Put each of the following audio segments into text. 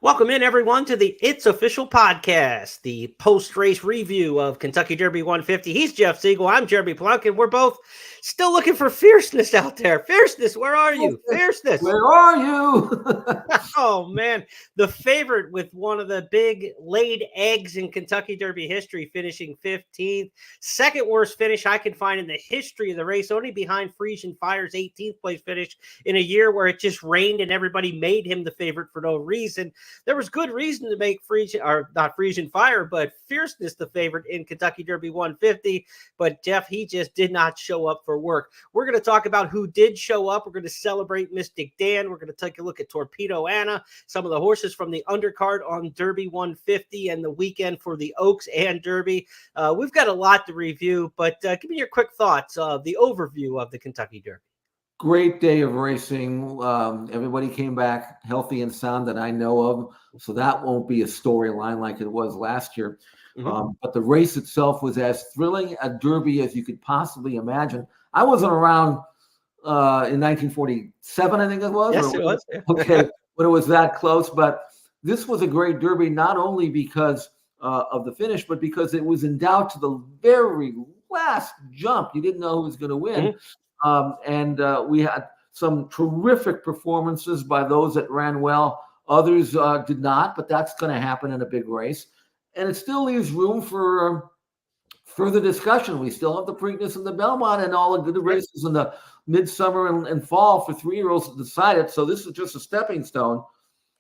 Welcome in, everyone, to the It's Official podcast, the post-race review of Kentucky Derby 150. He's Jeff Siegel. I'm Jeremy Plonk, and we're both still looking for fierceness out there. Fierceness, where are you? Fierceness. Where are you? Oh, man. The favorite with one of the big laid eggs in Kentucky Derby history, finishing 15th. Second worst finish I can find in the history of the race, only behind Frisian Fire's 18th place finish in a year where it just rained and everybody made him the favorite for no reason. There was good reason to make not Frisian Fire, but Fierceness the favorite in Kentucky Derby 150. But Jeff, he just did not show up for work. We're going to talk about who did show up. We're going to celebrate Mystic Dan. We're going to take a look at Torpedo Anna, some of the horses from the undercard on Derby 150 and the weekend for the Oaks and Derby. We've got a lot to review, but give me your quick thoughts of the overview of the Kentucky Derby. Great day of racing. Everybody came back healthy and sound that I know of. So that won't be a storyline like it was last year. But the race itself was as thrilling a Derby as you could possibly imagine. I wasn't around in 1947, I think it was. Yes, it was. Okay, when it was that close. But this was a great Derby, not only because of the finish, but because it was in doubt to the very last jump. You didn't know who was going to win. We had some terrific performances by those that ran well. Others did not, but that's going to happen in a big race. And it still leaves room for further discussion. We still have the Preakness and the Belmont and all the good races in the midsummer and fall for 3-year-olds to decide it. So this is just a stepping stone.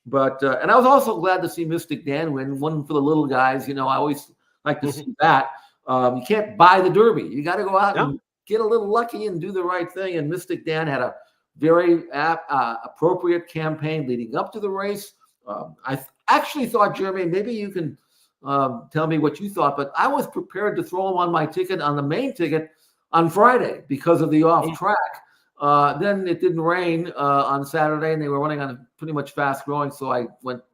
But and I was also glad to see Mystic Dan win, one for the little guys. You know, I always like to see that. You can't buy the Derby. You got to go out and get a little lucky and do the right thing. And Mystic Dan had a very appropriate campaign leading up to the race. I actually thought, Jeremy, maybe you can tell me what you thought, but I was prepared to throw him on my ticket, on the main ticket, on Friday because of the off track. Then it didn't rain on Saturday, and they were running on a pretty much fast growing. So I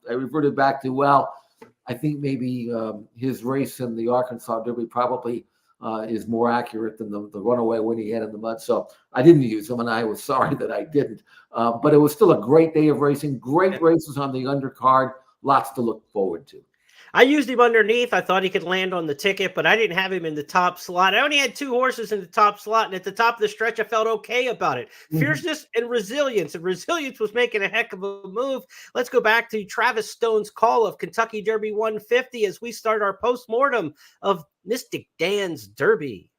reverted back to, well, I think maybe his race in the Arkansas Derby probably is more accurate than the runaway win he had in the mud. So I didn't use him, and I was sorry that I didn't. But it was still a great day of racing, great races on the undercard, lots to look forward to. I used him underneath. I thought he could land on the ticket, but I didn't have him in the top slot. I only had 2 horses in the top slot, and at the top of the stretch, I felt okay about it. Fierceness and Resilience. And Resilience was making a heck of a move. Let's go back to Travis Stone's call of Kentucky Derby 150 as we start our postmortem of Mystic Dan's Derby.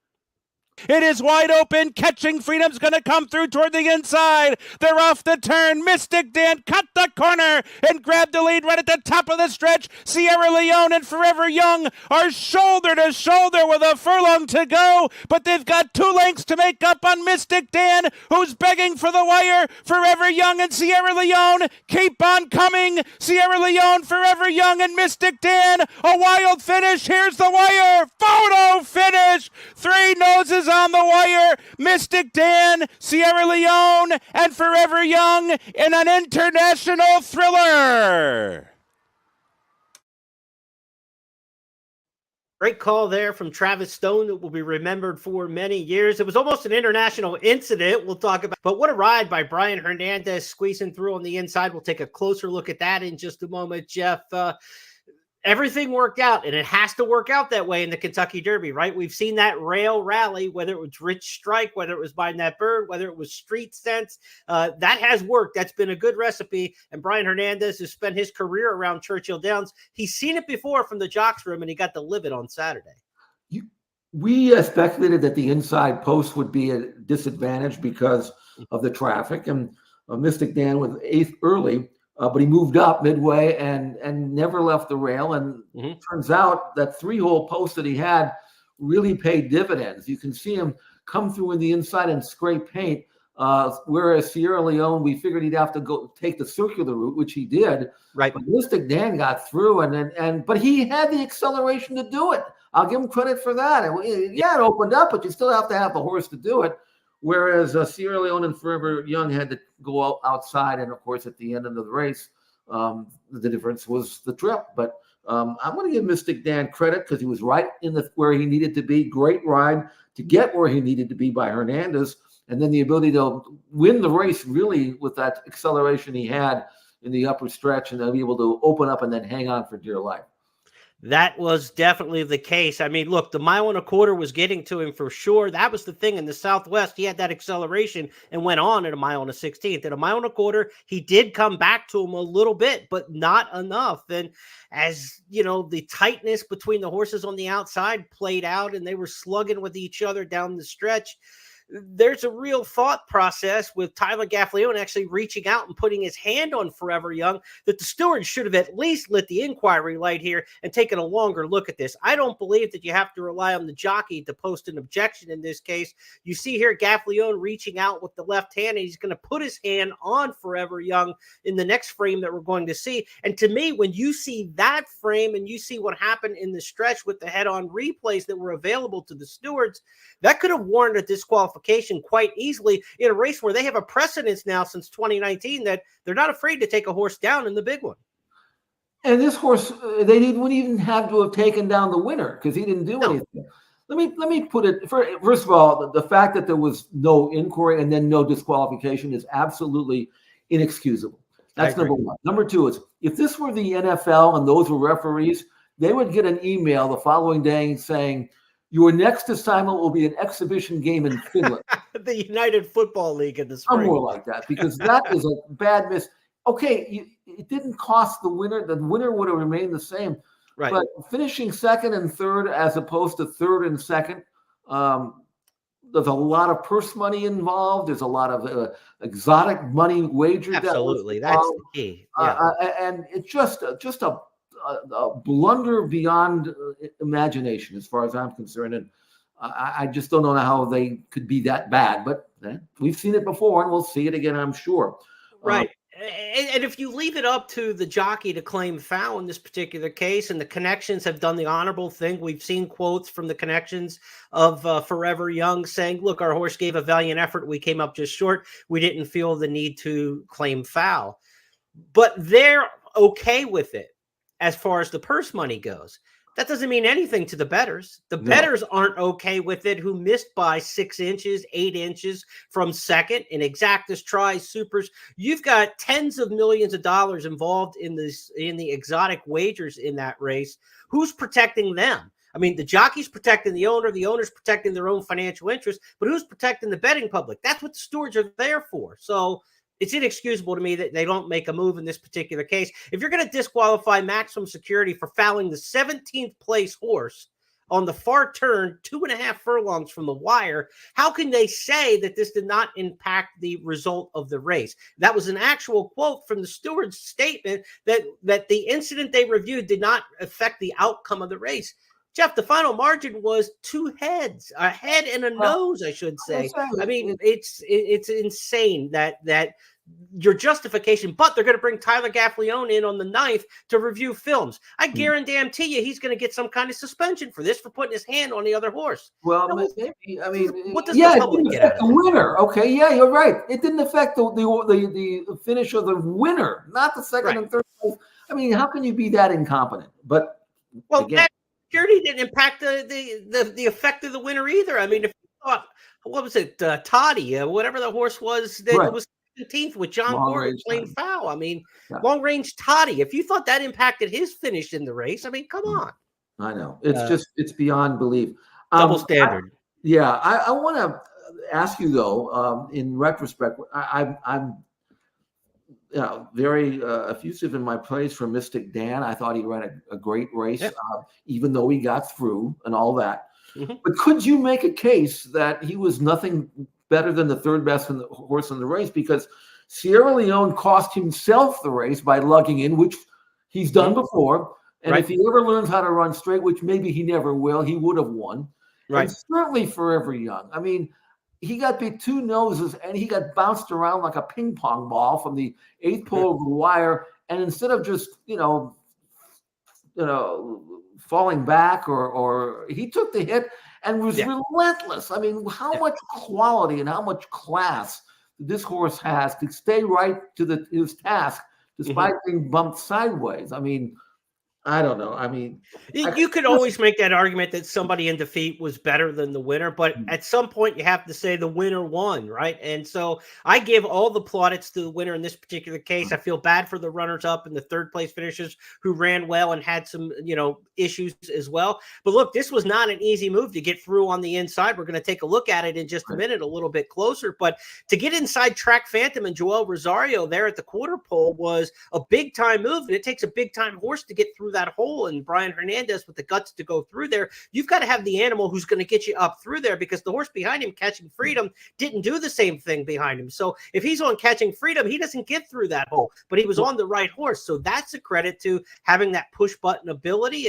It is wide open. Catching Freedom's going to come through toward the inside. They're off the turn. Mystic Dan cut the corner and grabbed the lead right at the top of the stretch. Sierra Leone and Forever Young are shoulder to shoulder with a furlong to go, but they've got 2 lengths to make up on Mystic Dan, who's begging for the wire. Forever Young and Sierra Leone keep on coming. Sierra Leone, Forever Young, and Mystic Dan. A wild finish. Here's the wire. Photo finish. 3 noses on the wire. Mystic Dan, Sierra Leone, and Forever Young in an international thriller. Great call there from Travis Stone that will be remembered for many years. It was almost an international incident we'll talk about, but what a ride by Brian Hernandez squeezing through on the inside. We'll take a closer look at that in just a moment, Jeff. Everything worked out, and it has to work out that way in the Kentucky Derby, right? We've seen that rail rally, whether it was Rich Strike, whether it was Buying That Bird, whether it was Street Sense. That has worked. That's been a good recipe, and Brian Hernandez has spent his career around Churchill Downs. He's seen it before from the jocks room, and he got to live it on Saturday. We speculated that the inside post would be a disadvantage because of the traffic, and Mystic Dan was 8th early. But he moved up midway and never left the rail. And turns out that 3-hole post that he had really paid dividends. You can see him come through in the inside and scrape paint. Whereas Sierra Leone, we figured he'd have to go take the circular route, which he did. Right. But Mystic Dan got through, but he had the acceleration to do it. I'll give him credit for that. It opened up, but you still have to have the horse to do it. Whereas Sierra Leone and Forever Young had to go outside, and of course at the end of the race, the difference was the trip. But I'm going to give Mystic Dan credit because he was right in where he needed to be. Great ride to get where he needed to be by Hernandez, and then the ability to win the race really with that acceleration he had in the upper stretch, and they'll be able to open up and then hang on for dear life. That was definitely the case. I mean, look, the 1.25 mile was getting to him for sure. That was the thing in the Southwest. He had that acceleration and went on at 1.125 miles. At 1.25 miles, he did come back to him a little bit, but not enough. And as you know, the tightness between the horses on the outside played out, and they were slugging with each other down the stretch. There's a real thought process with Tyler Gaffalione actually reaching out and putting his hand on Forever Young that the stewards should have at least lit the inquiry light here and taken a longer look at this. I don't believe that you have to rely on the jockey to post an objection in this case. You see here Gaffalione reaching out with the left hand, and he's going to put his hand on Forever Young in the next frame that we're going to see. And to me, when you see that frame and you see what happened in the stretch with the head-on replays that were available to the stewards, that could have warranted disqualification quite easily in a race where they have a precedence now since 2019 that they're not afraid to take a horse down in the big one. And this horse, they wouldn't even have to have taken down the winner because he didn't do anything. Let me put it first of all, the fact that there was no inquiry and then no disqualification is absolutely inexcusable. That's number one. Number two is if this were the NFL and those were referees, they would get an email the following day saying, your next assignment will be an exhibition game in Finland. The United Football League in the spring. Somewhere like that, because that is a bad miss. Okay, it didn't cost the winner. The winner would have remained the same. Right. But finishing second and third as opposed to third and second, there's a lot of purse money involved. There's a lot of exotic money wagered. Absolutely. That's the key. Yeah. And it's just a blunder beyond imagination as far as I'm concerned. And I just don't know how they could be that bad, but we've seen it before and we'll see it again, I'm sure. Right. And if you leave it up to the jockey to claim foul in this particular case, and the connections have done the honorable thing, we've seen quotes from the connections of Forever Young saying, look, our horse gave a valiant effort. We came up just short. We didn't feel the need to claim foul, but they're okay with it. As far as the purse money goes, that doesn't mean anything to the bettors. The bettors aren't okay with it, who missed by 6 inches, 8 inches from second in exactas, tries, supers. You've got tens of millions of dollars involved in the exotic wagers in that race. Who's protecting them? I mean, the jockey's protecting the owner's protecting their own financial interests, but who's protecting the betting public? That's what the stewards are there for. So it's inexcusable to me that they don't make a move in this particular case. If you're going to disqualify Maximum Security for fouling the 17th place horse on the far turn, 2.5 furlongs from the wire, how can they say that this did not impact the result of the race? That was an actual quote from the steward's statement that the incident they reviewed did not affect the outcome of the race. Jeff, the final margin was 2 heads, a head and a nose, I should say. I mean, it's insane that your justification, but they're going to bring Tyler Gaffalione in on the 9th to review films. I guarantee you he's going to get some kind of suspension for this, for putting his hand on the other horse. Well, maybe, I mean, what does the public get out of the winner? Okay, yeah, you're right. It didn't affect the finish of the winner, not the second and third place. I mean, how can you be that incompetent? But again, security didn't impact the effect of the winner either. I mean, if you thought, what was it, Toddy, whatever the horse was that was 17th with John Gordon playing foul. I mean, long range Toddy. If you thought that impacted his finish in the race, I mean, come on. I know it's beyond belief. Double standard. I want to ask you though. In retrospect, I'm very effusive in my praise for Mystic Dan. I thought he ran a great race, even though he got through and all that. Mm-hmm. But could you make a case that he was nothing better than the third best horse in the race? Because Sierra Leone cost himself the race by lugging in, which he's done before. And if he ever learns how to run straight, which maybe he never will, he would have won. Right. And certainly Forever Young. I mean, he got beat 2 noses and he got bounced around like a ping pong ball from the 8th pole of the wire. And instead of just, falling back or he took the hit and was relentless. I mean, how much quality and how much class this horse has to stay right to his task despite being bumped sideways. I mean, I don't know. I mean, You could always make that argument that somebody in defeat was better than the winner, but at some point you have to say the winner won, right? And so I give all the plaudits to the winner in this particular case. I feel bad for the runners up and the third place finishers who ran well and had some, issues as well. But look, this was not an easy move to get through on the inside. We're going to take a look at it in just a minute, a little bit closer. But to get inside Track Phantom and Joel Rosario there at the quarter pole was a big time move. And it takes a big time horse to get through that hole. And Brian Hernandez with the guts to go through there. You've got to have the animal who's going to get you up through there, because the horse behind him, Catching Freedom, didn't do the same thing behind him. So if he's on Catching Freedom, he doesn't get through that hole, but he was on the right horse. So that's a credit to having that push button ability.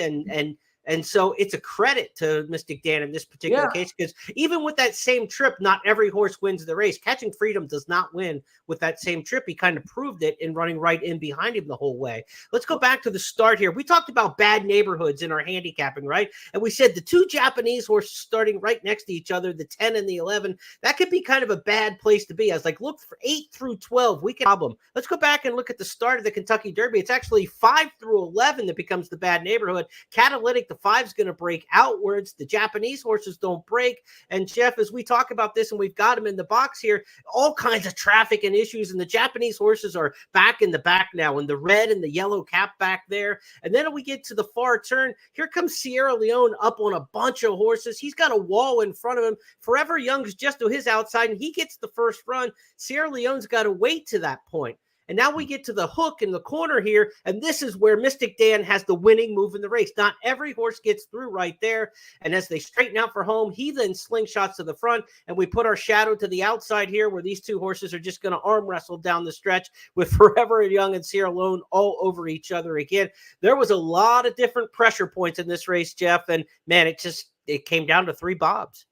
And so it's a credit to Mystic Dan in this particular case, because even with that same trip, not every horse wins the race. Catching Freedom does not win with that same trip. He kind of proved it in running right in behind him the whole way. Let's go back to the start here. We talked about bad neighborhoods in our handicapping, right? And we said the two Japanese horses starting right next to each other, the 10 and the 11, that could be kind of a bad place to be. I was like, look, for 8 through 12, we can problem. Let's go back and look at the start of the Kentucky Derby. It's actually 5 through 11 that becomes the bad neighborhood. Catalytic, the 5's going to break outwards. The Japanese horses don't break. And Jeff, as we talk about this, and we've got them in the box here, all kinds of traffic and issues. And the Japanese horses are back in the back now, in the red and the yellow cap back there. And then we get to the far turn. Here comes Sierra Leone up on a bunch of horses. He's got a wall in front of him. Forever Young's just to his outside, and he gets the first run. Sierra Leone's got to wait to that point. And now we get to the hook in the corner here, and this is where Mystic Dan has the winning move in the race. Not every horse gets through right there, and as they straighten out for home, he then slingshots to the front, and we put our shadow to the outside here, where these two horses are just going to arm wrestle down the stretch with Forever Young and Sierra Leone all over each other again. There was a lot of different pressure points in this race, Jeff, and man, it came down to 3 bobs.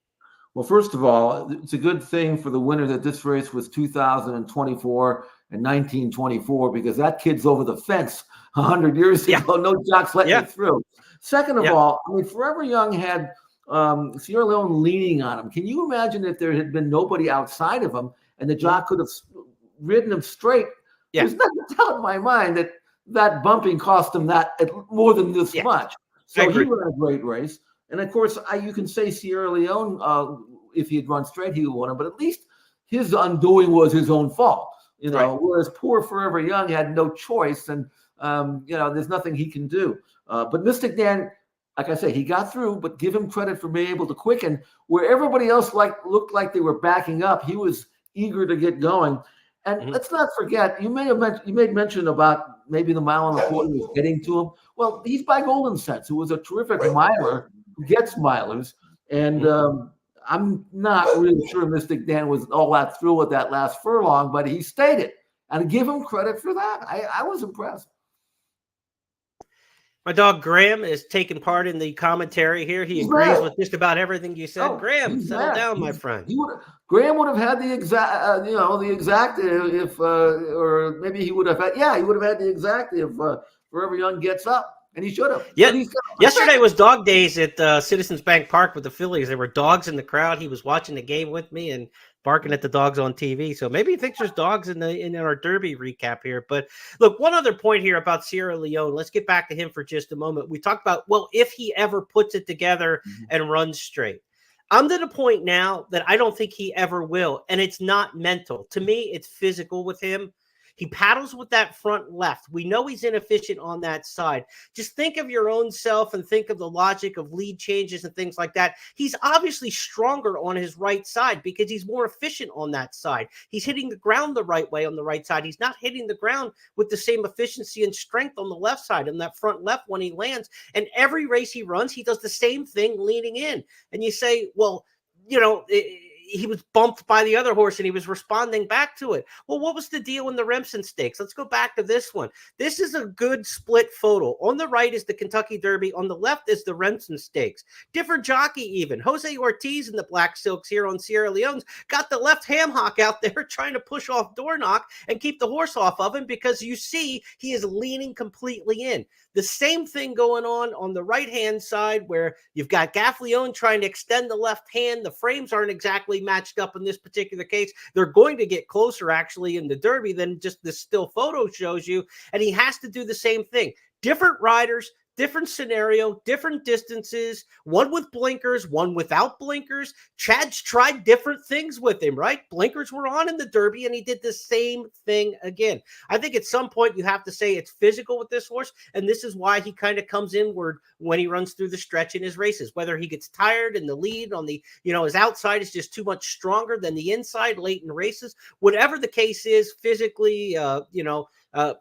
Well, first of all, it's a good thing for the winner that this race was 2024 and 1924, because that kid's over the fence 100 years ago. No jocks letting you through. Second of all, I mean, Forever Young had Sierra Leone leaning on him. Can you imagine if there had been nobody outside of him and the jock could have ridden him straight? There's no doubt in my mind that that bumping cost him that more than this much. So he ran a great race. And of course, you can say Sierra Leone, if he had run straight, he would have won him. But at least his undoing was his own fault. Whereas poor Forever Young had no choice, and there's nothing he can do. But Mystic Dan, like I say, he got through. But give him credit for being able to quicken where everybody else looked like they were backing up. He was eager to get going. And let's not forget, you made mention about maybe the mile and a quarter was getting to him. Well, he's by Golden Sense, who was a terrific miler who gets milers, and I'm not really sure Mystic Dan was all that through with that last furlong, but he stayed it. And give him credit for that. I was impressed. My dog Graham is taking part in the commentary here. He agrees with just about everything you said. Graham, settle down, my friend. Graham would have had the exact, if, or maybe he would have had, he would have had the exact if Forever Young gets up. And he should have. Yeah. Yesterday was dog days at Citizens Bank Park with the Phillies. There were dogs in the crowd. He was watching the game with me and barking at the dogs on TV. So maybe he thinks there's dogs in our Derby recap here. But look, one other point here about Sierra Leone. Let's get back to him for just a moment. We talked about, if he ever puts it together and runs straight. I'm to the point now that I don't think he ever will. And it's not mental. To me, it's physical with him. He paddles with that front left. We know he's inefficient on that side. Just think of your own self and think of the logic of lead changes and things like that. He's obviously stronger on his right side because he's more efficient on that side. He's hitting the ground the right way on the right side. He's not hitting the ground with the same efficiency and strength on the left side, on that front left when he lands. And every race he runs, he does the same thing leaning in. And you say, he was bumped by the other horse and he was responding back to it. Well, what was the deal in the Remsen Stakes? Let's go back to this one. This is a good split photo. On the right is the Kentucky Derby. On the left is the Remsen Stakes. Different jockey even. Jose Ortiz in the black silks here on Sierra Leone's got the left ham hock out there trying to push off Dornoch and keep the horse off of him because you see he is leaning completely in. The same thing going on the right-hand side where you've got Gaff Leone trying to extend the left hand. The frames aren't exactly matched up in this particular case. They're going to get closer actually in the Derby than just the still photo shows you. And he has to do the same thing. Different riders, different scenario, different distances, one with blinkers, one without blinkers. Chad's tried different things with him, right? Blinkers were on in the Derby, and he did the same thing again. I think at some point you have to say it's physical with this horse, and this is why he kind of comes inward when he runs through the stretch in his races. Whether he gets tired in the lead on the, his outside is just too much stronger than the inside late in races. Whatever the case is, physically,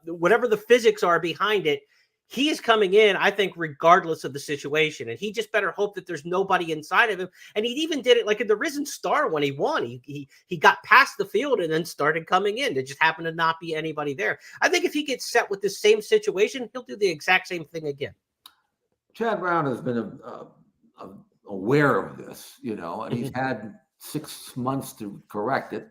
whatever the physics are behind it, he is coming in, I think, regardless of the situation. And he just better hope that there's nobody inside of him. And he even did it like in the Risen Star when he won. He got past the field and then started coming in. There just happened to not be anybody there. I think if he gets set with the same situation, he'll do the exact same thing again. Chad Brown has been aware of this, and he's had 6 months to correct it.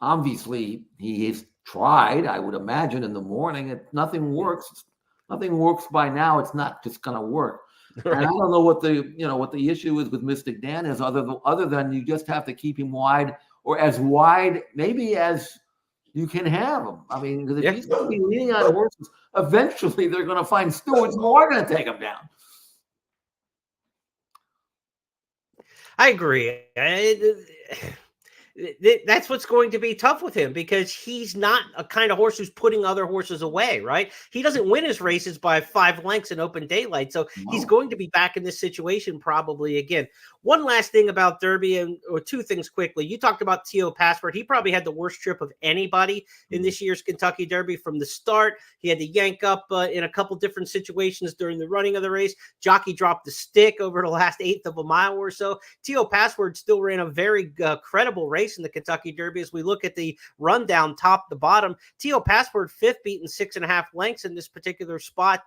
Obviously, he's tried, I would imagine, in the morning. If nothing works, nothing works by now. It's not just going to work. Right. And I don't know what the issue is with Mystic Dan is, other than you just have to keep him wide, or as wide maybe as you can have him. I mean, because if he's going to be leaning on horses, eventually they're going to find stewards who are going to take him down. I agree. That's what's going to be tough with him, because he's not a kind of horse who's putting other horses away, right? He doesn't win his races by 5 lengths in open daylight. So he's going to be back in this situation probably again. One last thing about Derby, or two things quickly. You talked about T.O. Password. He probably had the worst trip of anybody in this year's Kentucky Derby from the start. He had to yank up in a couple different situations during the running of the race. Jockey dropped the stick over the last 1/8 of a mile or so. T.O. Password still ran a very credible race in the Kentucky Derby. As we look at the rundown top to bottom, T.O. Password 5th, beaten 6.5 lengths in this particular spot,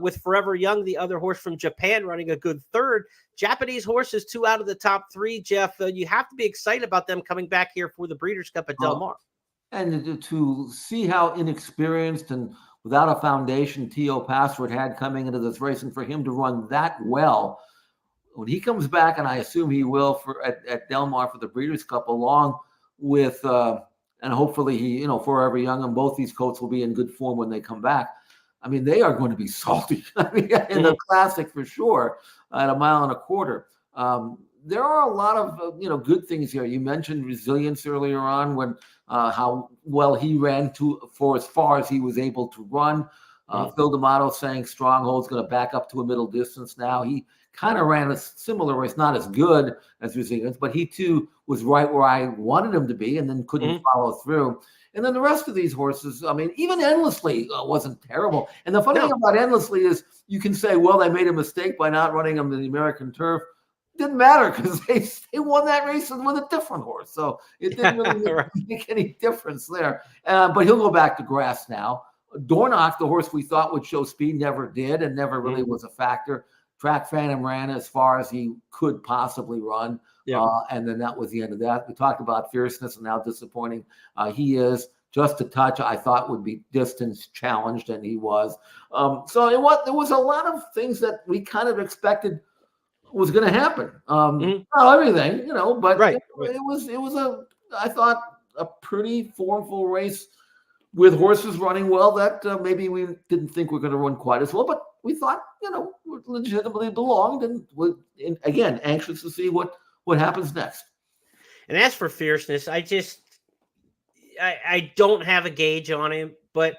with Forever Young, the other horse from Japan, running a good 3rd. Japanese horses, 2 out of the top 3, Jeff. You have to be excited about them coming back here for the Breeders' Cup at Del Mar. And to see how inexperienced and without a foundation T.O. Password had coming into this race, and for him to run that well, when he comes back, and I assume he will at Del Mar for the Breeders' Cup, along with and hopefully he, Forever Young, and both these colts will be in good form when they come back. I mean, they are going to be salty. I mean, in the Classic for sure, at 1.25 miles. There are a lot of good things here. You mentioned resilience earlier on, when how well he ran for as far as he was able to run. Phil D'Amato saying Stronghold's going to back up to a middle distance now. He kind of ran a similar race, not as good as Resilience, but he too was right where I wanted him to be, and then couldn't follow through. And then the rest of these horses, I mean, even Endlessly wasn't terrible. And the funny thing about Endlessly is you can say, well, they made a mistake by not running him to the American turf. Didn't matter, because they won that race with a different horse. So it didn't really make any difference there. But he'll go back to grass now. Dornoch, the horse we thought would show speed, never did, and never really was a factor. Track Phantom ran as far as he could possibly run. And then that was the end of that. We talked about Fierceness and how disappointing he is. Just a touch, I thought, would be distance challenged, and he was. So there was a lot of things that we kind of expected was going to happen. Not everything, but it was I thought, a pretty formful race with horses running well that maybe we didn't think were going to run quite as well, but we thought, legitimately belonged, and again, anxious to see what happens next. And as for Fierceness, I don't have a gauge on him, but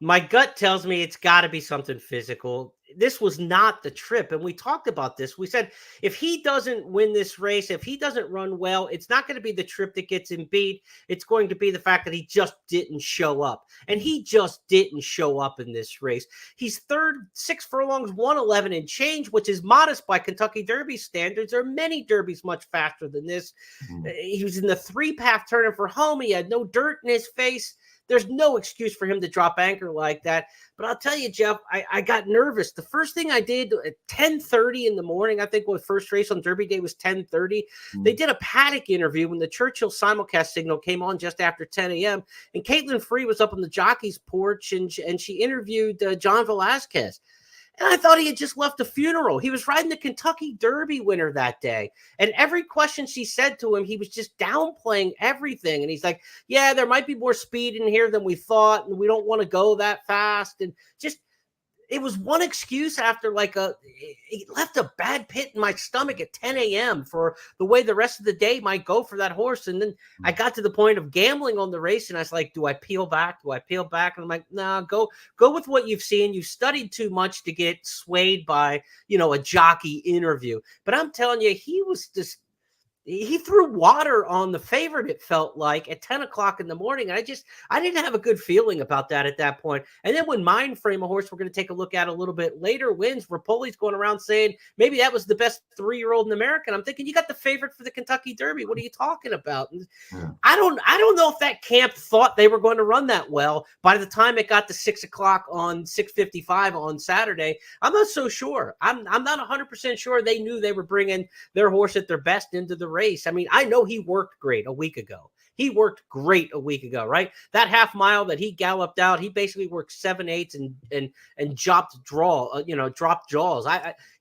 my gut tells me it's got to be something physical. This was not the trip. And we talked about this. We said, if he doesn't win this race, if he doesn't run well, it's not going to be the trip that gets him beat. It's going to be the fact that he just didn't show up. And he just didn't show up in this race. He's 3rd, 6 furlongs, 1:11 and change, which is modest by Kentucky Derby standards. There are many derbies much faster than this. He was in the 3-path turning for home. He had no dirt in his face. There's no excuse for him to drop anchor like that. But I'll tell you, Jeff, I got nervous. The first thing I did at 10:30 in the morning, I think the first race on Derby Day was 10:30. They did a paddock interview when the Churchill simulcast signal came on just after 10 a.m. And Caitlin Free was up on the jockey's porch, and she interviewed John Velasquez. And I thought he had just left a funeral. He was riding the Kentucky Derby winner that day. And every question she said to him, he was just downplaying everything. And he's like, yeah, there might be more speed in here than we thought, and we don't want to go that fast. And just, it was one excuse after it left a bad pit in my stomach at 10 a.m. for the way the rest of the day might go for that horse. And then I got to the point of gambling on the race, and I was like, do I peel back? Do I peel back? And I'm like, nah, go with what you've seen. You've studied too much to get swayed by, a jockey interview. But I'm telling you, he threw water on the favorite, it felt like, at 10 o'clock in the morning. I didn't have a good feeling about that at that point. And then when Mind Frame, a horse we're going to take a look at a little bit later, wins, Rapoli's going around saying maybe that was the best 3-year-old in America. And I'm thinking, you got the favorite for the Kentucky Derby. What are you talking about? Yeah. I don't know if that camp thought they were going to run that well. By the time it got to 6 o'clock on 6:55 on Saturday, I'm not so sure. I'm not 100% sure they knew they were bringing their horse at their best into the race. I mean, I know he worked great a week ago. Right? That half mile that he galloped out, he basically worked 7/8 and dropped jaws.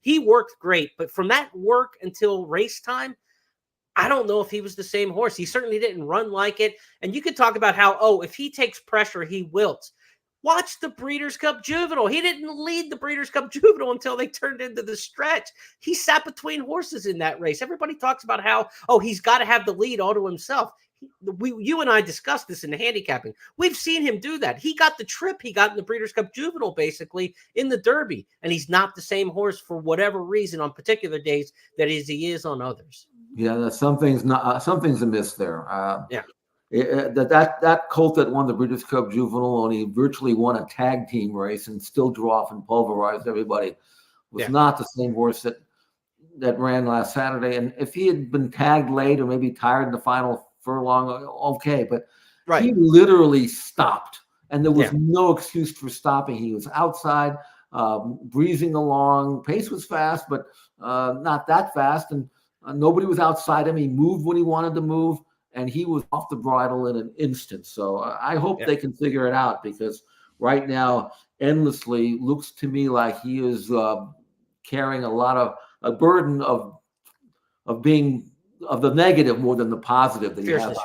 He worked great, but from that work until race time, I don't know if he was the same horse. He certainly didn't run like it. And you could talk about how, if he takes pressure, he wilts. Watch the Breeders' Cup Juvenile. He didn't lead the Breeders' Cup Juvenile until they turned into the stretch. He sat between horses in that race. Everybody talks about how, he's got to have the lead all to himself. You and I discussed this in the handicapping. We've seen him do that. He got the trip he got in the Breeders' Cup Juvenile, basically, in the Derby. And he's not the same horse for whatever reason on particular days that he is on others. Yeah, something's amiss there. Yeah. That colt that won the Breeders' Cup Juvenile only virtually won a tag team race and still drew off and pulverized everybody was not the same horse that ran last Saturday. And if he had been tagged late or maybe tired in the final furlong, okay, but he literally stopped, and there was no excuse for stopping. He was outside, breezing along. Pace was fast, but not that fast, and nobody was outside him. He moved when he wanted to move, and he was off the bridle in an instant. So I hope they can figure it out, because right now, Endlessly looks to me like he is carrying a burden of being of the negative more than the positive that he has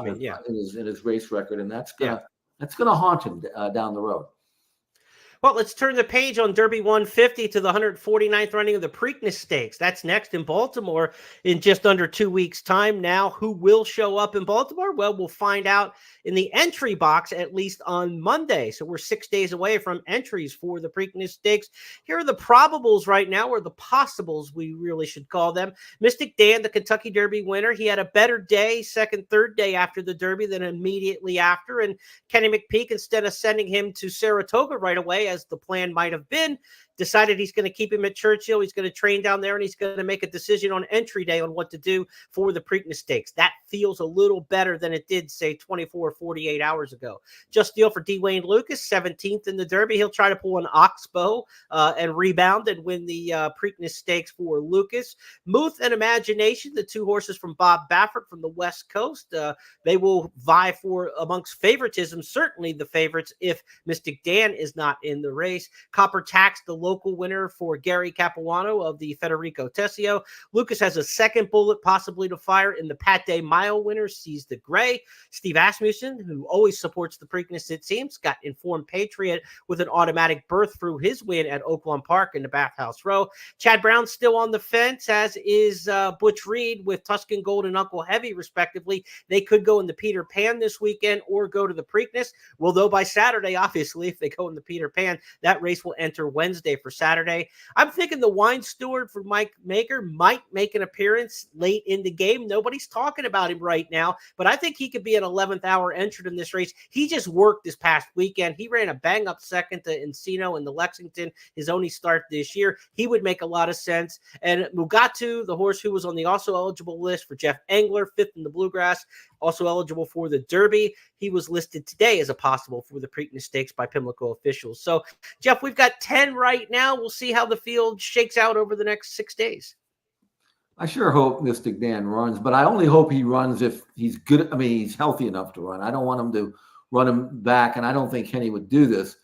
in his race record, and that's gonna haunt him down the road. Well, let's turn the page on Derby 150 to the 149th running of the Preakness Stakes. That's next in Baltimore in just under 2 weeks' time. Now, who will show up in Baltimore? Well, we'll find out in the entry box, at least on Monday. So we're 6 days away from entries for the Preakness Stakes. Here are the probables right now, or the possibles, we really should call them. Mystic Dan, the Kentucky Derby winner, he had a better day, third day after the Derby than immediately after. And Kenny McPeak, instead of sending him to Saratoga right away, as the plan might have been, decided he's going to keep him at Churchill. He's going to train down there, and he's going to make a decision on entry day on what to do for the Preakness Stakes. That feels a little better than it did, say, 24 or 48 hours ago. Just deal for D. Wayne Lucas, 17th in the Derby. He'll try to pull an oxbow and rebound and win the Preakness Stakes for Lucas. Muth and Imagination, the two horses from Bob Baffert from the West Coast, they will vie for, amongst favoritism, certainly the favorites if Mystic Dan is not in the race. Copper Tax, the local winner for Gary Capuano of the Federico Tessio. Lucas has a second bullet possibly to fire in the Pat Day Mile winner, Seize the Gray. Steve Asmussen, who always supports the Preakness, it seems, got Informed Patriot with an automatic berth through his win at Oakland Park in the Bathhouse Row. Chad Brown still on the fence, as is Butch Reed with Tuscan Gold and Uncle Heavy, respectively. They could go in the Peter Pan this weekend or go to the Preakness. Well, though, by Saturday, obviously, if they go in the Peter Pan, that race will enter Wednesday for Saturday. I'm thinking the Wine Steward for Mike Maker might make an appearance late in the game. Nobody's talking about him right now, but I think he could be an 11th hour entrant in this race. He just worked this past weekend. He ran a bang-up second to Encino in the Lexington, his only start this year. He would make a lot of sense. And Mugatu, the horse who was on the also eligible list for Jeff Engler, 5th in the Bluegrass, also eligible for the Derby. He was listed today as a possible for the Preakness Stakes by Pimlico officials. So, Jeff, we've got 10 right now. We'll see how the field shakes out over the next 6 days. I sure hope Mystic Dan runs, but I only hope he runs if he's good. I mean, he's healthy enough to run. I don't want him to run him back, and I don't think Kenny would do this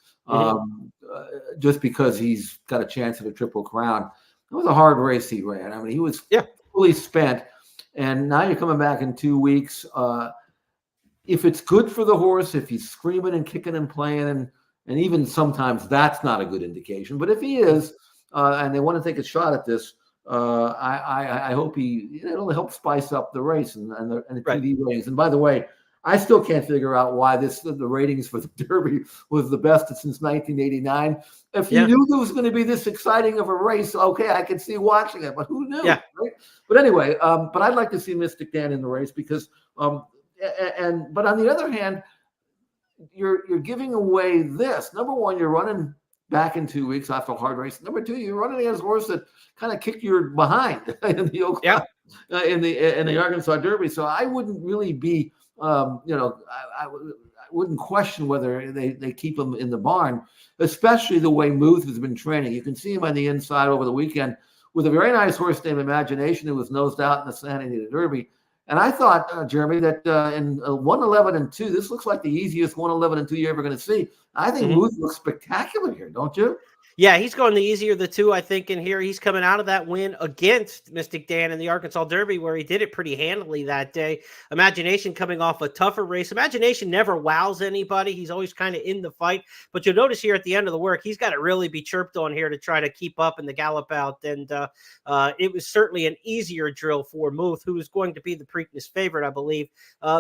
just because he's got a chance at a Triple Crown. It was a hard race he ran. I mean, he was fully spent, and now you're coming back in 2 weeks. If it's good for the horse, if he's screaming and kicking and playing And even sometimes that's not a good indication. But if he is, and they want to take a shot at this, I hope it'll help spice up the race and the TV ratings. And by the way, I still can't figure out why the ratings for the Derby was the best since 1989. If you knew there was going to be this exciting of a race, okay, I could see watching it, but who knew? Yeah. Right? But anyway, but I'd like to see Mystic Dan in the race because, but on the other hand, you're giving away this. Number one, you're running back in 2 weeks after a hard race. Number two, you're running against a horse that kind of kicked your behind in the in the Arkansas Derby. So I wouldn't really be, I wouldn't question whether they keep him in the barn, especially the way Muth has been training. You can see him on the inside over the weekend with a very nice horse named Imagination who was nosed out in the Santa Anita Derby. And I thought, Jeremy, that in 111 and 2, this looks like the easiest 111 and 2 you're ever going to see. I think Muth looks spectacular here, don't you? Yeah, he's going the easier of the two, I think, in here. He's coming out of that win against Mystic Dan in the Arkansas Derby where he did it pretty handily that day. Imagination coming off a tougher race. Imagination never wows anybody. He's always kind of in the fight. But you'll notice here at the end of the work, he's got to really be chirped on here to try to keep up in the gallop out. And it was certainly an easier drill for Muth, who is going to be the Preakness favorite, I believe.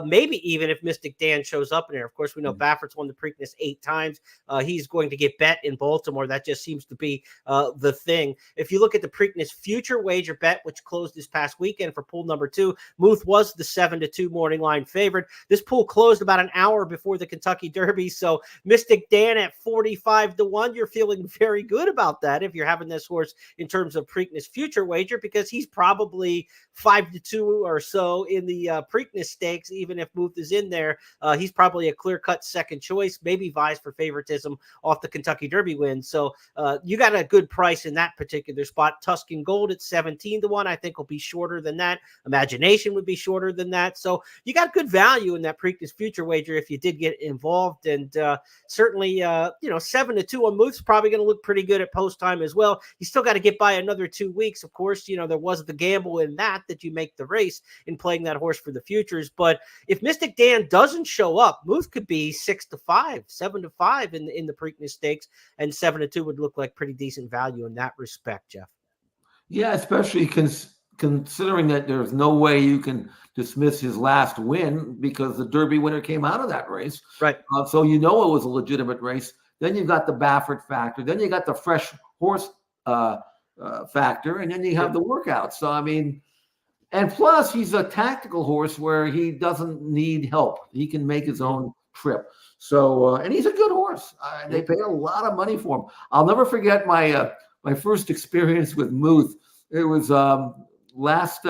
Maybe even if Mystic Dan shows up in there. Of course, we know Baffert's won the Preakness 8 times. He's going to get bet in Baltimore. That just seems to be the thing. If you look at the Preakness future wager bet, which closed this past weekend for pool number 2, Muth was the 7-2 morning line favorite. This pool closed about an hour before the Kentucky Derby. So Mystic Dan at 45-1, you're feeling very good about that if you're having this horse in terms of Preakness future wager, because he's probably 5-2 or so in the Preakness Stakes. Even if Muth is in there, he's probably a clear-cut second choice, maybe vies for favoritism off the Kentucky Derby win. So you got a good price in that particular spot. Tuscan Gold at 17-1, I think will be shorter than that. Imagination would be shorter than that. So you got good value in that Preakness future wager if you did get involved. And certainly, 7-2 on Muth's probably going to look pretty good at post time as well. You still got to get by another 2 weeks. Of course, there was the gamble in that you make the race in playing that horse for the futures. But if Mystic Dan doesn't show up, Muth could be 6-5, 7-5 in the Preakness Stakes, and 7-2 would look like pretty decent value in that respect, Jeff. Yeah, especially considering that there's no way you can dismiss his last win because the Derby winner came out of that race. Right. So it was a legitimate race. Then you've got the Baffert factor. Then you got the fresh horse factor. And then you have the workout. So, I mean, and plus he's a tactical horse where he doesn't need help. He can make his own trip. So, and he's a good horse. They paid a lot of money for him. I'll never forget my first experience with Muth. It was early last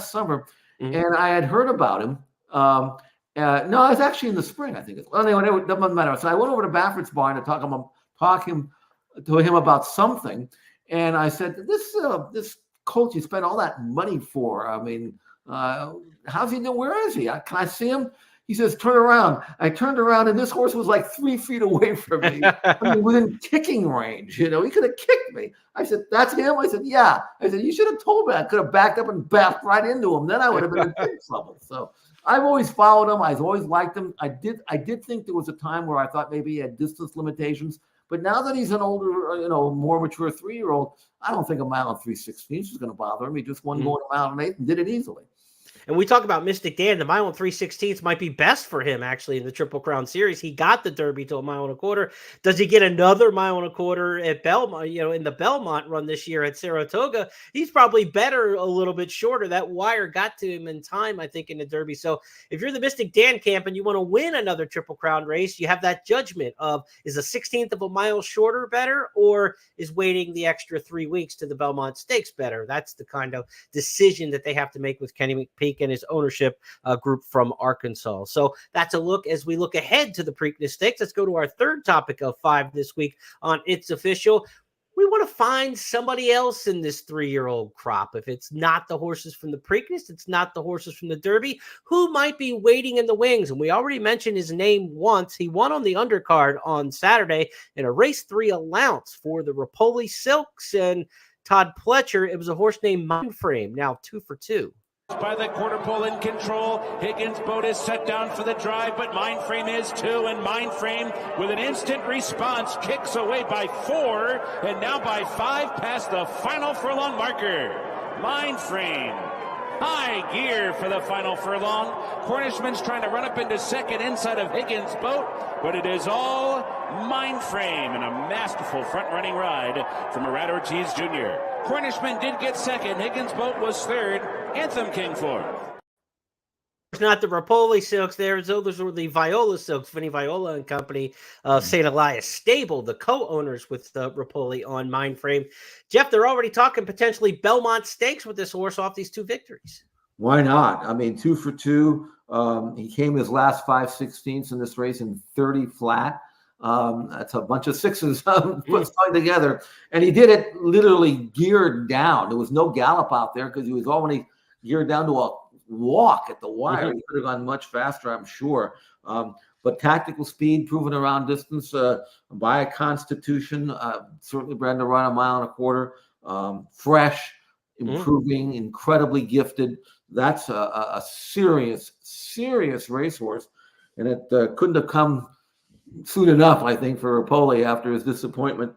summer, and I had heard about him. No, it was actually in the spring, I think. Anyway, it doesn't matter. So I went over to Baffert's barn to talk to him about something, and I said, "This colt you spent all that money for. I mean, how's he doing? Where is he? Can I see him?" He says, "Turn around." I turned around, and this horse was like 3 feet away from me, within kicking range. He could have kicked me. I said, "That's him?" I said, "Yeah." I said, "You should have told me. I could have backed up and backed right into him. Then I would have been in big trouble." So I've always followed him. I've always liked him. I did think there was a time where I thought maybe he had distance limitations. But now that he's an older, more mature 3-year-old, I don't think a mile and 3/16 is going to bother him. He just won going a mile and 8 and did it easily. And we talk about Mystic Dan. The mile and 3/16 might be best for him, actually, in the Triple Crown Series. He got the Derby to a mile and a quarter. Does he get another mile and a quarter at Belmont, in the Belmont run this year at Saratoga? He's probably better a little bit shorter. That wire got to him in time, I think, in the Derby. So if you're the Mystic Dan camp and you want to win another Triple Crown race, you have that judgment of, is a 16th of a mile shorter better, or is waiting the extra 3 weeks to the Belmont Stakes better? That's the kind of decision that they have to make with Kenny McPeak and his ownership group from Arkansas. So that's a look as we look ahead to the Preakness Stakes. Let's go to our third topic of 5 this week on It's Official. We want to find somebody else in this 3-year-old crop. If it's not the horses from the Preakness, it's not the horses from the Derby, who might be waiting in the wings. And we already mentioned his name once. He won on the undercard on Saturday in a race 3 allowance for the Rapoli Silks and Todd Pletcher. It was a horse named Mindframe, now 2 for 2. By the quarter pole in control. Higgins' boat is set down for the drive, but Mindframe is too, and Mindframe with an instant response kicks away by 4 and now by 5 past the final furlong marker. Mindframe, high gear for the final furlong. Cornishman's trying to run up into second inside of Higgins' boat, but it is all Mindframe and a masterful front-running ride from Murad Ortiz Jr. Cornishman did get second. Higgins' boat was third. Anthem King fourth. It's not the Rapoli Silks there. Those were the Viola Silks, Vinny Viola and Company of St. Elias Stable, the co-owners with Rapoli on Mindframe. Jeff, they're already talking potentially Belmont Stakes with this horse off these 2 victories. Why not? I mean, 2 for 2. He came his last 5/16 in this race in 30 flat. That's a bunch of sixes put together. And he did it literally geared down. There was no gallop out there because he was already geared down to a walk at the wire. He could have gone much faster, I'm sure. But tactical speed, proven around distance by a constitution, certainly bred to run 1.25 miles. Fresh, improving, incredibly gifted. That's a serious racehorse. And it couldn't have come soon enough, I think, for Rapoli after his disappointment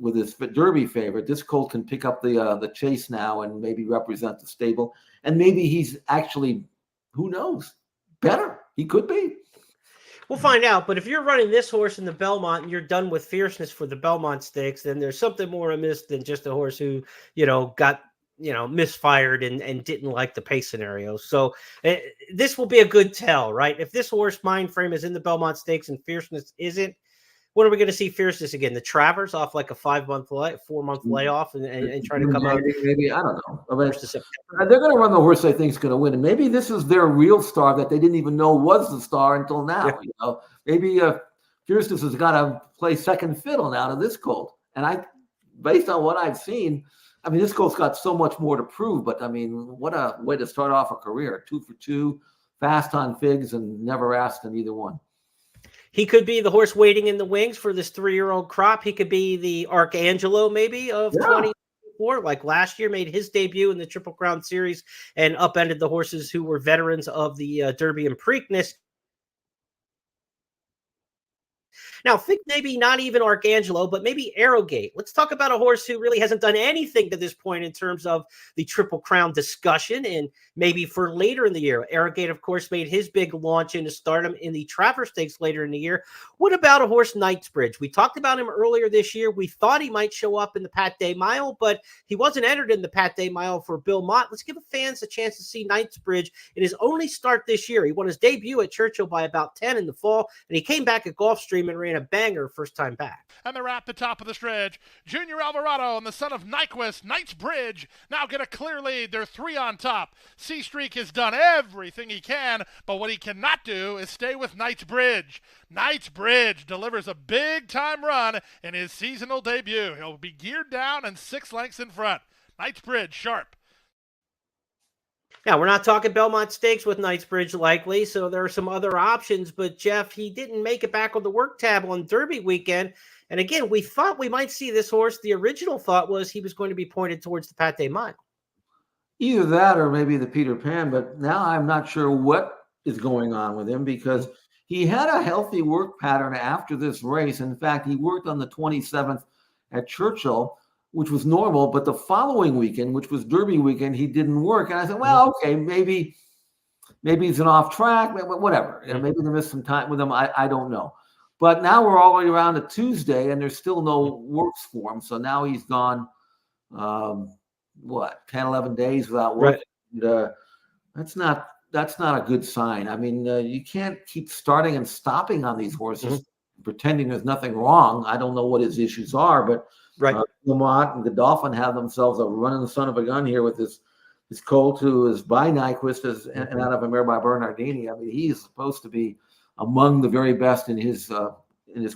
with his Derby favorite. This colt can pick up the chase now and maybe represent the stable. And maybe he's actually, who knows, better. He could be. We'll find out. But if you're running this horse in the Belmont and you're done with Fierceness for the Belmont Stakes, then there's something more amiss than just a horse who, got misfired and didn't like the pace scenario. So this will be a good tell, right? If this horse Mindframe is in the Belmont Stakes and Fierceness isn't, when are we going to see Fierceness again? The Travers off like a 4-month layoff and try to come out? Maybe, I don't know. I mean, they're going to run the horse I think is going to win. And maybe this is their real star that they didn't even know was the star until now. Yeah. Maybe Fierceness has got to play second fiddle now to this colt. And based on what I've seen, I mean, this colt's got so much more to prove, but I mean, what a way to start off a career. 2 for 2, fast on figs, and never asked in either one. He could be the horse waiting in the wings for this 3-year-old crop. He could be the Archangelo maybe of 2024, like last year, made his debut in the Triple Crown Series and upended the horses who were veterans of the Derby and Preakness. Now, think maybe not even Archangelo, but maybe Arrogate. Let's talk about a horse who really hasn't done anything to this point in terms of the Triple Crown discussion, and maybe for later in the year. Arrogate, of course, made his big launch into stardom in the Travers Stakes later in the year. What about a horse, Knightsbridge? We talked about him earlier this year. We thought he might show up in the Pat Day Mile, but he wasn't entered in the Pat Day Mile for Bill Mott. Let's give fans a chance to see Knightsbridge in his only start this year. He won his debut at Churchill by about 10 in the fall, and he came back at Gulfstream and ran a banger first time back. And they're at the top of the stretch. Junior Alvarado and the son of Nyquist, Knightsbridge, now get a clear lead. They're 3 on top. C-Streak has done everything he can, but what he cannot do is stay with Knightsbridge. Knightsbridge delivers a big-time run in his seasonal debut. He'll be geared down and 6 lengths in front. Knightsbridge, sharp. Now, we're not talking Belmont Stakes with Knightsbridge likely, so there are some other options. But, Jeff, he didn't make it back on the work tab on Derby weekend. And, again, we thought we might see this horse. The original thought was he was going to be pointed towards the Pat Day Mile. Either that or maybe the Peter Pan, but now I'm not sure what is going on with him because he had a healthy work pattern after this race. In fact, he worked on the 27th at Churchill, which was normal, but the following weekend, which was Derby weekend, he didn't work. And I said, well, okay, maybe he's an off track, whatever. Maybe they missed some time with him. I don't know. But now we're all the way around to Tuesday, and there's still no works for him. So now he's gone, 10, 11 days without work. Right. And, that's not a good sign. I mean, you can't keep starting and stopping on these horses, pretending there's nothing wrong. I don't know what his issues are, but Lamont and Godolphin have themselves a running son of a gun here with this colt who is by Nyquist and out of a mare by Bernardini. I mean, he's supposed to be among the very best in his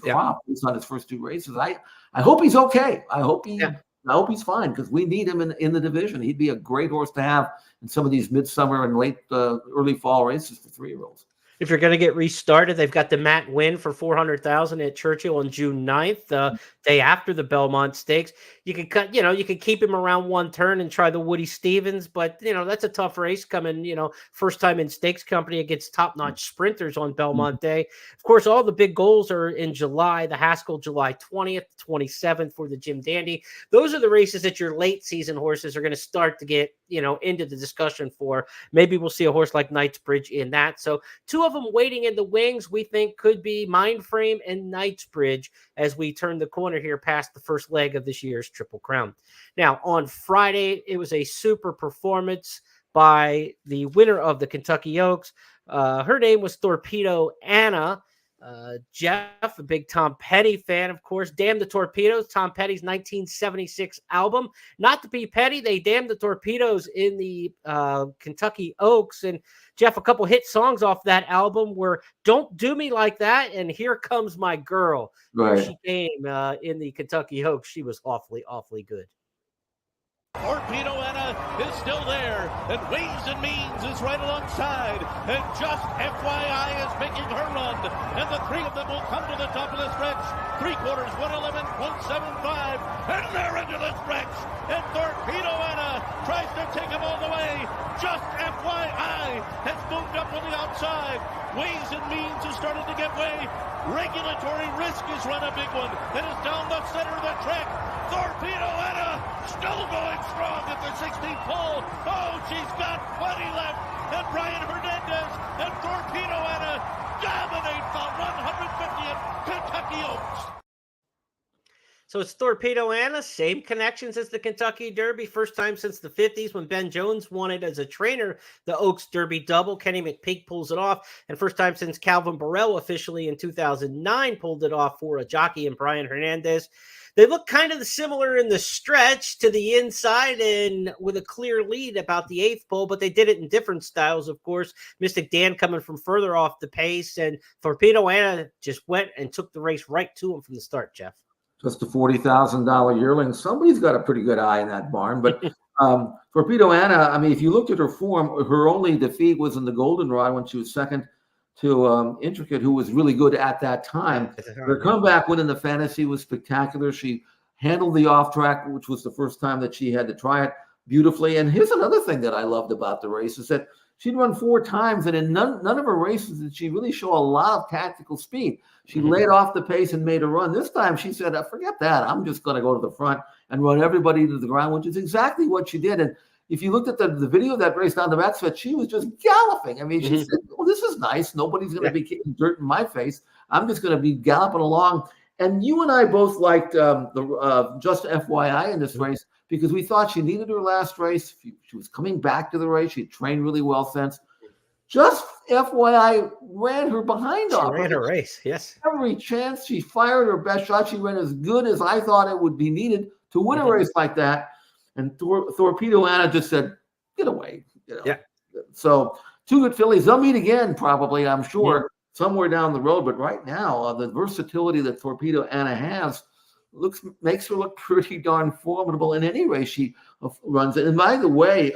crop. He's on his first 2 races. I hope he's okay. I hope he's fine because we need him in the division. He'd be a great horse to have in some of these midsummer and late early fall races for 3-year-olds. If you're going to get restarted, they've got the Matt Win for $400,000 at Churchill on June 9th, day after the Belmont Stakes. You could cut, you could keep him around one turn and try the Woody Stevens, but that's a tough race coming, first time in stakes company against top-notch sprinters on Belmont Day. Of course, all the big goals are in July, the Haskell July 20th, 27th for the Jim Dandy. Those are the races that your late season horses are going to start to get, into the discussion for. Maybe we'll see a horse like Knightsbridge in that. So two of them waiting in the wings, we think could be Mindframe and Knightsbridge as we turn the corner here past the first leg of this year's Triple Crown. Now, on Friday, it was a super performance by the winner of the Kentucky Oaks. Her name was Torpedo Anna. Jeff, a big Tom Petty fan, of course. Damn the Torpedoes, Tom Petty's 1976 album. Not to be petty, they damned the Torpedoes in the Kentucky Oaks. And Jeff, a couple hit songs off that album were Don't Do Me Like That and Here Comes My Girl. Right. Here she came in the Kentucky Oaks. She was awfully, awfully good. Torpedo Anna is still there, and Ways and Means is right alongside, and Just FYI is making her run, and the three of them will come to the top of the stretch. 3/4, 111, 175, and they're into the stretch, and Torpedo Anna tries to take them all the way. Just FYI has moved up on the outside. Ways and Means has started to get way. Regulatory Risk has run a big one, and is down the center of the track. Torpedo Anna still going strong at the 16th pole. Oh, she's got plenty left. And Brian Hernandez and Torpedo Anna dominate the 150th Kentucky Oaks. So it's Torpedo Anna, same connections as the Kentucky Derby. First time since the 50s when Ben Jones won it as a trainer, the Oaks Derby double. Kenny McPeak pulls it off. And first time since Calvin Burrell officially in 2009 pulled it off for a jockey and Brian Hernandez. They look kind of similar in the stretch to the inside and with a clear lead about the 8th pole, but they did it in different styles, of course. Mystic Dan coming from further off the pace, and Torpedo Anna just went and took the race right to him from the start, Jeff. Just a $40,000 yearling. Somebody's got a pretty good eye in that barn. But Torpedo Anna, I mean, if you looked at her form, her only defeat was in the Goldenrod when she was second to Intricate, who was really good at that time. Her comeback win in the Fantasy was spectacular. She handled the off track, which was the first time that she had to try it, beautifully. And here's another thing that I loved about the race is that she'd run 4 times, and in none of her races did she really show a lot of tactical speed. She laid off the pace and made a run. This time she said, forget that. I'm just going to go to the front and run everybody to the ground, which is exactly what she did. And if you looked at the video of that race down the backstretch, she was just galloping. I mean, she said, well, this is nice. Nobody's going to be kicking dirt in my face. I'm just going to be galloping along. And you and I both liked the Just FYI in this race because we thought she needed her last race. She was coming back to the race. She trained really well since. Just FYI ran her behind off. She ran her race, yes. Every chance she fired her best shot. She ran as good as I thought it would be needed to win a race like that. And Torpedo Anna just said, get away. Yeah. So 2 good fillies. They'll meet again probably, I'm sure, somewhere down the road. But right now, the versatility that Torpedo Anna has makes her look pretty darn formidable in any race she runs. And by the way,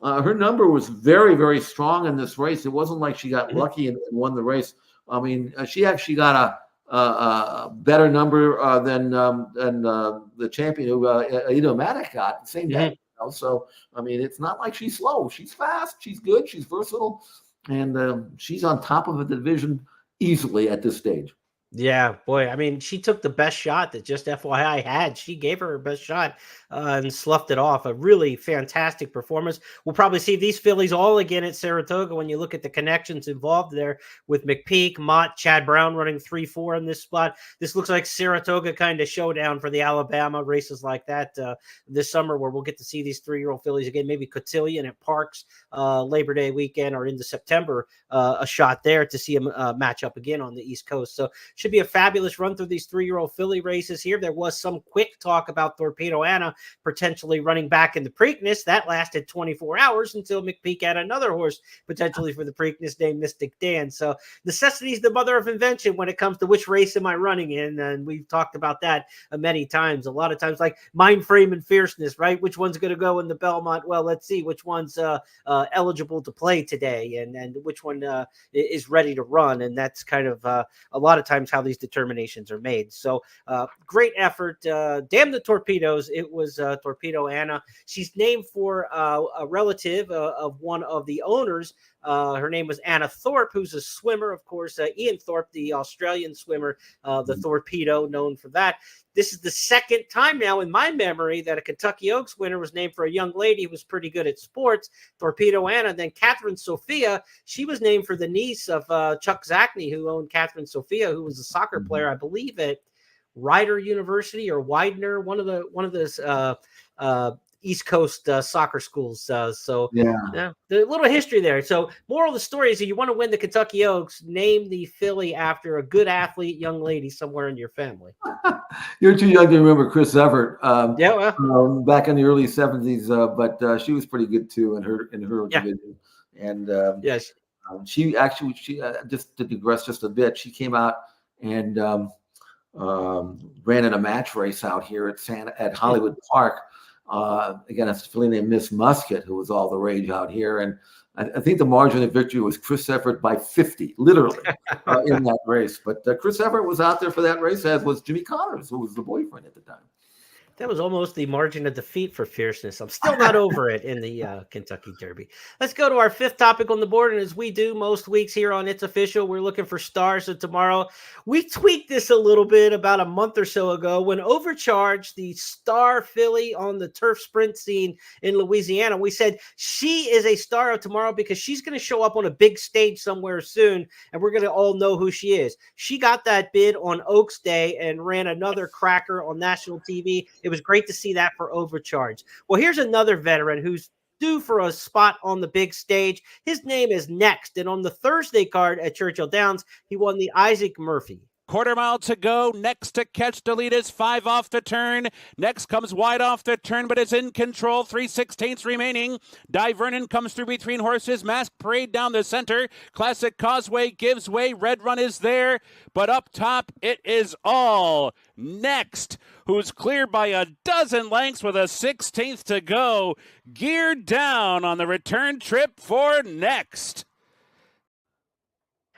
her number was very, very strong in this race. It wasn't like she got lucky and won the race. I mean, she actually got a better number than the champion who Matic got the same day. So, I mean, it's not like she's slow. She's fast. She's good. She's versatile. And she's on top of the division easily at this stage. Yeah, boy. I mean, she took the best shot that Just FYI had. She gave her best shot and sloughed it off. A really fantastic performance. We'll probably see these fillies all again at Saratoga when you look at the connections involved there with McPeak, Mott, Chad Brown running 3-4 in this spot. This looks like Saratoga kind of showdown for the Alabama races like that this summer where we'll get to see these 3-year-old fillies again. Maybe Cotillion at Parks Labor Day weekend or into September, a shot there to see them match up again on the East Coast. So Should be a fabulous run through these 3-year-old filly races here. There was some quick talk about Torpedo Anna potentially running back in the Preakness. That lasted 24 hours until McPeak had another horse potentially for the Preakness named Mystic Dan. So necessity is the mother of invention when it comes to which race am I running in. And we've talked about that many times. A lot of times, like Mind Frame and Fierceness, right? Which one's going to go in the Belmont? Well, let's see which one's eligible to play today and which one is ready to run. And that's kind of a lot of times how these determinations are made. So great effort. Damn the torpedoes. It was Torpedo Anna. She's named for a relative of one of the owners. Her name was Anna Thorpe, who's a swimmer, of course. Ian Thorpe, the Australian swimmer, the Torpedo, known for that. This is the second time now in my memory that a Kentucky Oaks winner was named for a young lady who was pretty good at sports, Torpedo Anna. Then Catherine Sophia, she was named for the niece of Chuck Zachney, who owned Catherine Sophia, who was a soccer player, I believe, at Rider University or Widener, one of those East Coast soccer schools. So the little history there. So moral of the story is that you want to win the Kentucky Oaks, name the filly after a good athlete, young lady somewhere in your family. You're too young to remember Chris Everett. Back in the early 70s, but she was pretty good too in her division. And yes, she just to digress just a bit, she came out and ran in a match race out here at Hollywood Park. Again, it's a filly named Miss Musket, who was all the rage out here. And I think the margin of victory was Chris Everett by 50, literally, in that race. But Chris Everett was out there for that race, as was Jimmy Connors, who was the boyfriend at the time. That was almost the margin of defeat for Fierceness. I'm still not over it in the Kentucky Derby. Let's go to our fifth topic on the board. And as we do most weeks here on It's Official, we're looking for stars. So tomorrow, we tweaked this a little bit about a month or so ago when Overcharged, the star filly on the turf sprint scene in Louisiana, we said she is a star of tomorrow because she's going to show up on a big stage somewhere soon, and we're going to all know who she is. She got that bid on Oaks Day and ran another cracker on national TV. It was great to see that for Overcharged. Well, here's another veteran who's due for a spot on the big stage. His name is Next, and on the Thursday card at Churchill Downs, he won the Isaac Murphy. Quarter mile to go. Next to catch the lead is 5 off the turn. Next comes wide off the turn, but is in control. 3/16 remaining. Di Vernon comes through between horses. Mask Parade down the center. Classic Causeway gives way. Red Run is there, but up top it is all Next, who's cleared by a dozen lengths with a 16th to go. Geared down on the return trip for Next.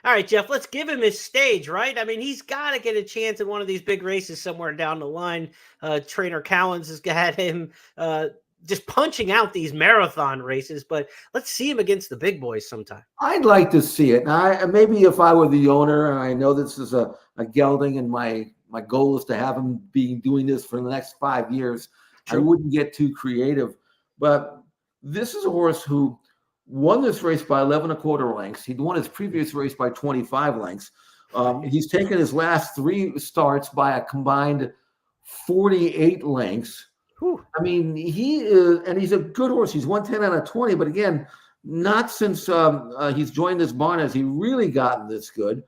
All right, Jeff, let's give him his stage, right? I mean, he's got to get a chance in one of these big races somewhere down the line. Trainer Cowens has got him just punching out these marathon races, but let's see him against the big boys sometime. I'd like to see it. Now, maybe if I were the owner, and I know this is a gelding, and my goal is to have him be doing this for the next 5 years, I wouldn't get too creative. But this is a horse who won this race by 11 1/4 lengths. He'd won his previous race by 25 lengths. He's taken his last 3 starts by a combined 48 lengths. Whew. I mean, he is, and he's a good horse. He's won 10 out of 20, but again, not since he's joined this barn has he really gotten this good.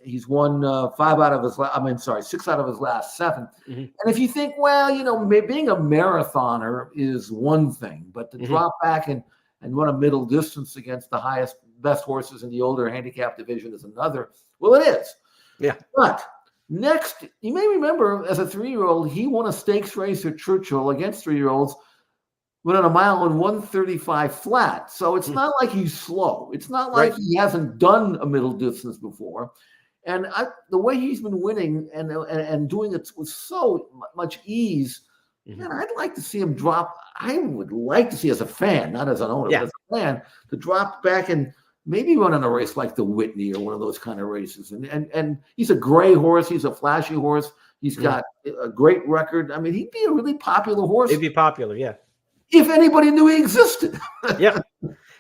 He's won 6 out of his last 7. Mm-hmm. And if you think, well, being a marathoner is one thing, but to drop back and run a middle distance against the best horses in the older handicap division is another. Well, it is. Yeah. But Next, you may remember as a 3-year-old, he won a stakes race at Churchill against 3-year-olds, went on a mile in 1:35 flat. So it's not like he's slow. It's not like he hasn't done a middle distance before. And the way he's been winning and doing it with so much ease, man, I'd like to see him drop. I would like to see, as a fan, not as an owner, but as a fan, to drop back and maybe run in a race like the Whitney or one of those kind of races. And he's a gray horse. He's a flashy horse. He's got a great record. I mean, he'd be a really popular horse. He'd be popular, yeah. If anybody knew he existed. Yeah.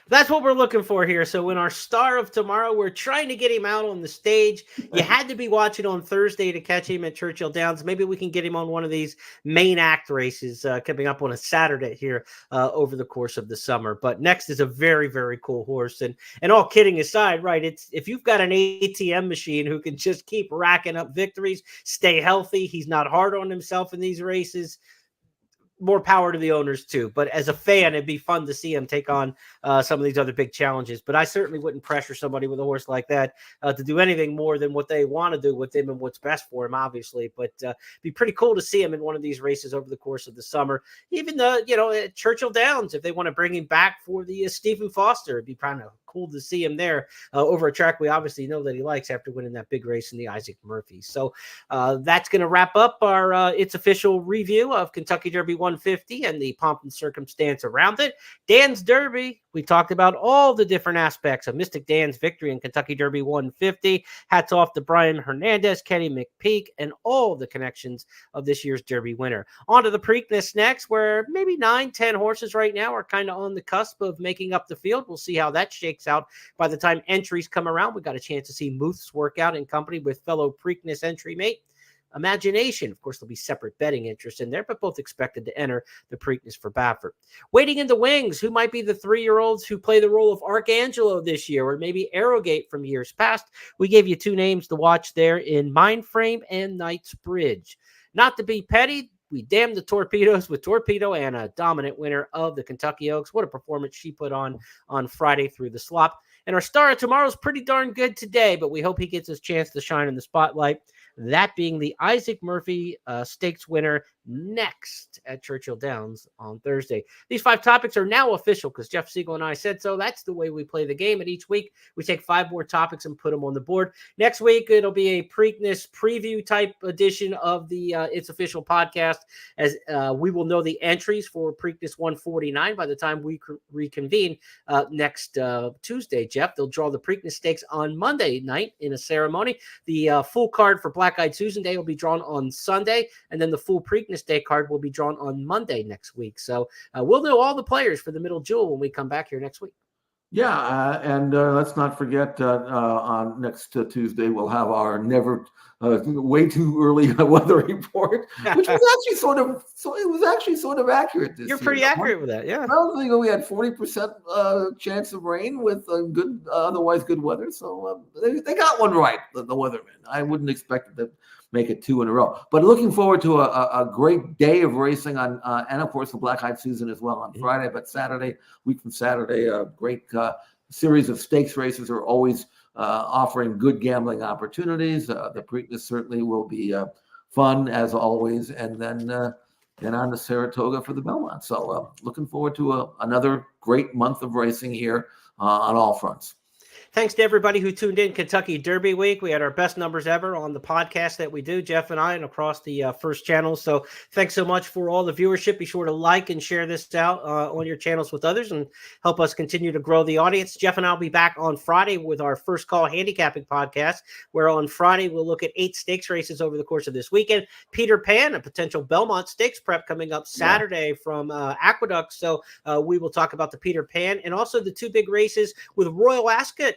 That's what we're looking for here. So in our star of tomorrow, we're trying to get him out on the stage. You had to be watching on Thursday to catch him at Churchill Downs. Maybe we can get him on one of these main act races coming up on a Saturday here over the course of the summer. But next is a very, very cool horse. And all kidding aside, right, it's if you've got an ATM machine who can just keep racking up victories, stay healthy, he's not hard on himself in these races, more power to the owners too. But as a fan, it'd be fun to see him take on some of these other big challenges. But I certainly wouldn't pressure somebody with a horse like that to do anything more than what they want to do with him and what's best for him, obviously. But be pretty cool to see him in one of these races over the course of the summer. Even at Churchill Downs, if they want to bring him back for the Stephen Foster, it'd be kind of cool to see him there over a track we obviously know that he likes after winning that big race in the Isaac Murphy. So that's going to wrap up our It's Official review of Kentucky Derby 150 and the pomp and circumstance around it. Dan's Derby, we talked about all the different aspects of Mystic Dan's victory in Kentucky Derby 150. Hats off to Brian Hernandez, Kenny McPeak, and all the connections of this year's Derby winner. On to the Preakness next, where maybe 9-10 horses right now are kind of on the cusp of making up the field. We'll see how that shakes out by the time entries come around. We got a chance to see Muth's work out in company with fellow Preakness entry mate Imagination. Of course, there'll be separate betting interest in there, but both expected to enter the Preakness for Baffert. Waiting in the wings, who might be the 3-year-olds who play the role of Archangelo this year, or maybe Arrogate from years past? We gave you 2 names to watch there in Mindframe and Knightsbridge. Not to be petty, we damned the Torpedoes with Torpedo Anna, dominant winner of the Kentucky Oaks. What a performance she put on Friday through the slop. And our star of tomorrow is pretty darn good today, but we hope he gets his chance to shine in the spotlight. That being the Isaac Murphy Stakes winner next at Churchill Downs on Thursday. These 5 topics are now official because Jeff Siegel and I said so. That's the way we play the game. And each week we take 5 more topics and put them on the board. Next week, it'll be a Preakness preview type edition of the It's Official podcast, as we will know the entries for Preakness 149 by the time we reconvene next Tuesday, Jeff. They'll draw the Preakness Stakes on Monday night in a ceremony. The full card for Black Eyed Susan Day will be drawn on Sunday, and then the full Preakness Day card will be drawn on Monday next week. So we'll know all the players for the middle jewel when we come back here next week. Yeah, and let's not forget on next Tuesday we'll have our never way too early weather report, which was actually sort of accurate this year. You're pretty accurate with that, yeah. Well, we had 40% chance of rain with good, otherwise good weather, so they got one right, the weathermen. I wouldn't expect them to make it 2 in a row. But looking forward to a great day of racing on, and of course the Black Eyed Susan as well on Friday. But week from Saturday, a great series of stakes races are always offering good gambling opportunities. The Preakness certainly will be fun as always, and then on to Saratoga for the Belmont. So looking forward to another great month of racing here on all fronts. Thanks to everybody who tuned in Kentucky Derby Week. We had our best numbers ever on the podcast that we do, Jeff and I, and across the first channel. So thanks so much for all the viewership. Be sure to like and share this out on your channels with others and help us continue to grow the audience. Jeff and I will be back on Friday with our First Call Handicapping podcast, where on Friday we'll look at 8 stakes races over the course of this weekend. Peter Pan, a potential Belmont Stakes prep coming up Saturday from Aqueduct. So we will talk about the Peter Pan and also the 2 big races with Royal Ascot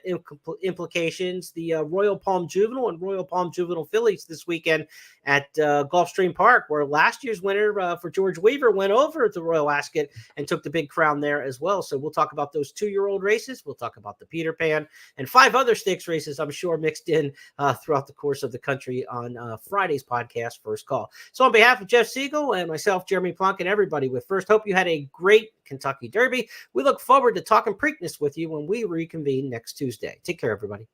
implications, the Royal Palm Juvenile and Royal Palm Juvenile fillies this weekend at Gulfstream Park, where last year's winner for George Weaver went over to Royal Ascot and took the big crown there as well. So we'll talk about those 2-year-old races. We'll talk about the Peter Pan and 5 other stakes races, I'm sure, mixed in throughout the course of the country on Friday's podcast, First Call. So on behalf of Jeff Siegel and myself, Jeremy Plonk, and everybody with First, hope you had a great Kentucky Derby. We look forward to talking Preakness with you when we reconvene next Tuesday. Take care, everybody.